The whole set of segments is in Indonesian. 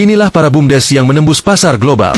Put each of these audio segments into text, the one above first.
Inilah para BUMDes yang menembus pasar global.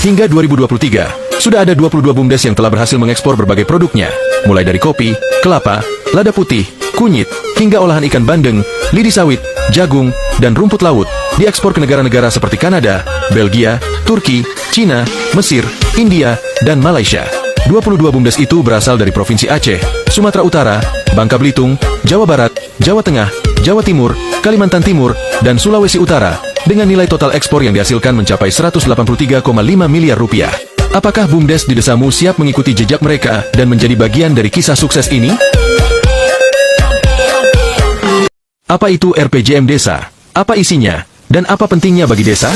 Hingga 2023, sudah ada 22 BUMDes yang telah berhasil mengekspor berbagai produknya, mulai dari kopi, kelapa, lada putih, kunyit, hingga olahan ikan bandeng, lidi sawit, jagung, dan rumput laut, diekspor ke negara-negara seperti Kanada, Belgia, Turki, Cina, Mesir, India, dan Malaysia. 22 BUMDes itu berasal dari Provinsi Aceh, Sumatera Utara, Bangka Belitung, Jawa Barat, Jawa Tengah, Jawa Timur, Kalimantan Timur, dan Sulawesi Utara, dengan nilai total ekspor yang dihasilkan mencapai 183,5 miliar rupiah. Apakah BUMDes di desamu siap mengikuti jejak mereka dan menjadi bagian dari kisah sukses ini? Apa itu RPJM Desa? Apa isinya? Dan apa pentingnya bagi desa?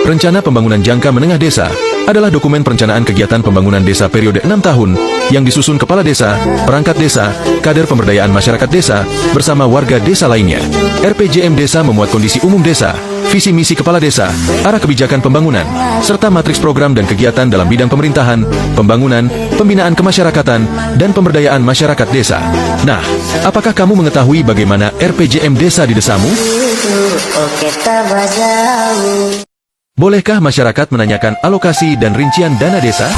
Rencana Pembangunan Jangka Menengah Desa adalah dokumen perencanaan kegiatan pembangunan desa periode 6 tahun yang disusun kepala desa, perangkat desa, kader pemberdayaan masyarakat desa, bersama warga desa lainnya. RPJM Desa memuat kondisi umum desa, visi misi kepala desa, arah kebijakan pembangunan, serta matriks program dan kegiatan dalam bidang pemerintahan, pembangunan, pembinaan kemasyarakatan, dan pemberdayaan masyarakat desa. Nah, apakah kamu mengetahui bagaimana RPJM Desa di desamu? Bolehkah masyarakat menanyakan alokasi dan rincian dana desa?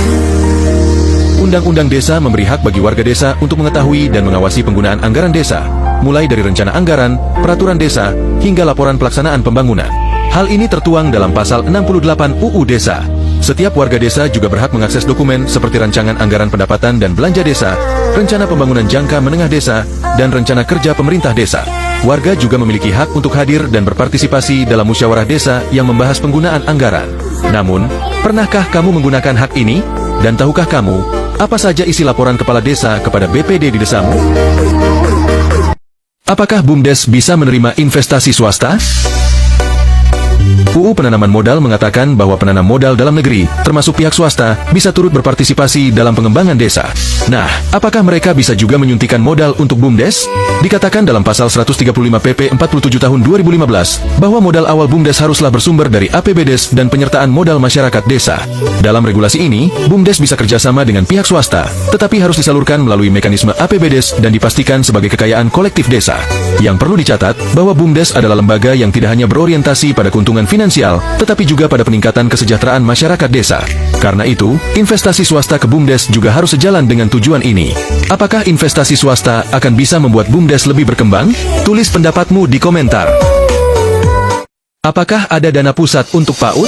Undang-undang desa memberi hak bagi warga desa untuk mengetahui dan mengawasi penggunaan anggaran desa, mulai dari rencana anggaran, peraturan desa, hingga laporan pelaksanaan pembangunan. Hal ini tertuang dalam pasal 68 UU Desa. Setiap warga desa juga berhak mengakses dokumen seperti rancangan anggaran pendapatan dan belanja desa, rencana pembangunan jangka menengah desa, dan rencana kerja pemerintah desa. Warga juga memiliki hak untuk hadir dan berpartisipasi dalam musyawarah desa yang membahas penggunaan anggaran. Namun, pernahkah kamu menggunakan hak ini? Dan tahukah kamu, apa saja isi laporan kepala desa kepada BPD di desamu? Apakah BUMDes bisa menerima investasi swasta? UU Penanaman Modal mengatakan bahwa penanam modal dalam negeri, termasuk pihak swasta, bisa turut berpartisipasi dalam pengembangan desa. Nah, apakah mereka bisa juga menyuntikkan modal untuk BUMDes? Dikatakan dalam pasal 135 PP 47 tahun 2015, bahwa modal awal BUMDes haruslah bersumber dari APBDes dan penyertaan modal masyarakat desa. Dalam regulasi ini, BUMDes bisa kerjasama dengan pihak swasta, tetapi harus disalurkan melalui mekanisme APBDes dan dipastikan sebagai kekayaan kolektif desa. Yang perlu dicatat, bahwa BUMDes adalah lembaga yang tidak hanya berorientasi pada keuntungan finansial, tetapi juga pada peningkatan kesejahteraan masyarakat desa. Karena itu, investasi swasta ke BUMDes juga harus sejalan dengan tujuan ini. Apakah investasi swasta akan bisa membuat BUMDes lebih berkembang? Tulis pendapatmu di komentar. Apakah ada dana pusat untuk PAUD?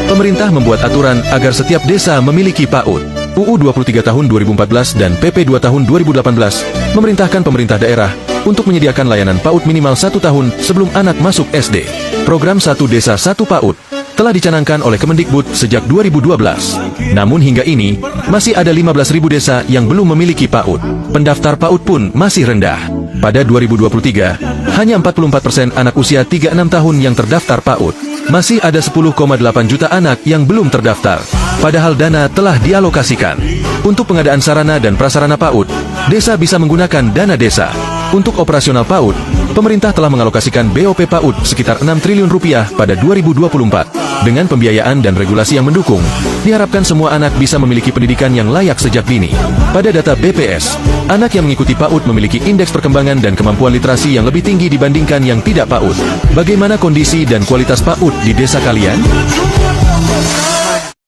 Pemerintah membuat aturan agar setiap desa memiliki PAUD. UU 23 tahun 2014 dan PP 2 tahun 2018 memerintahkan pemerintah daerah untuk menyediakan layanan PAUD minimal 1 tahun sebelum anak masuk SD. Program 1 Desa 1 PAUD telah dicanangkan oleh Kemendikbud sejak 2012. Namun hingga ini, masih ada 15.000 desa yang belum memiliki PAUD. Pendaftar PAUD pun masih rendah. Pada 2023, hanya 44% anak usia 36 tahun yang terdaftar PAUD. Masih ada 10,8 juta anak yang belum terdaftar, padahal dana telah dialokasikan. Untuk pengadaan sarana dan prasarana PAUD, desa bisa menggunakan dana desa. Untuk operasional PAUD, pemerintah telah mengalokasikan BOP PAUD sekitar 6 triliun rupiah pada 2024. Dengan pembiayaan dan regulasi yang mendukung, diharapkan semua anak bisa memiliki pendidikan yang layak sejak dini. Pada data BPS, anak yang mengikuti PAUD memiliki indeks perkembangan dan kemampuan literasi yang lebih tinggi dibandingkan yang tidak PAUD. Bagaimana kondisi dan kualitas PAUD di desa kalian?